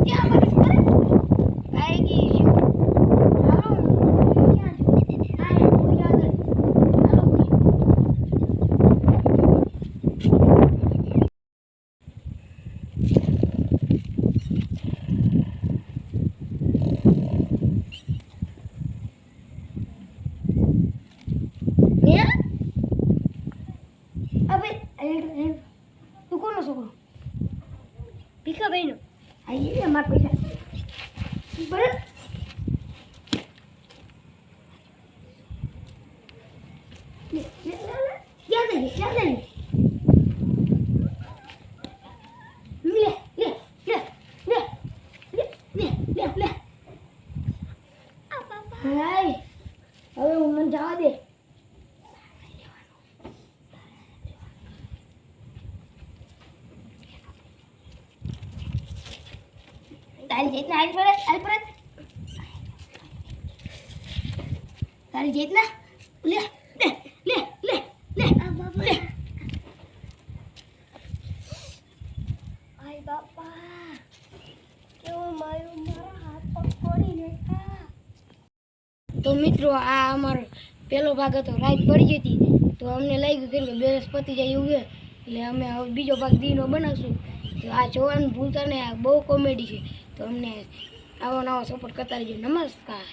क्या आएगी हेलो क्या आए पूजा दे हेलो ये अबे तू कौन छोकरो भीखा बहनो आइए हमारे पैसा बड़े क्या दे ले ले ले ले ले ले हाय હવે હું મને જવા દે તારી જેતના હાલ પર તારી જેતના લે લે લે લે લે આ બાબા લે આય બાપા કેવો મારો મારા હાથ પગ તોડી નાખ્યા તો મિત્રો આ અમારો પહેલો ભાગ હતો રાત પડી જતી તો અમને લાગ્યું કે બેલેન્સ પતી જાય એવું એટલે અમે હવે બીજો ભાગ દીનો બનાવશું તો આ જોવાનું ભૂલતા ને આ બહુ કોમેડી છે તો અમને આવો નવો સપોર્ટ કરતા રહેજો નમસ્કાર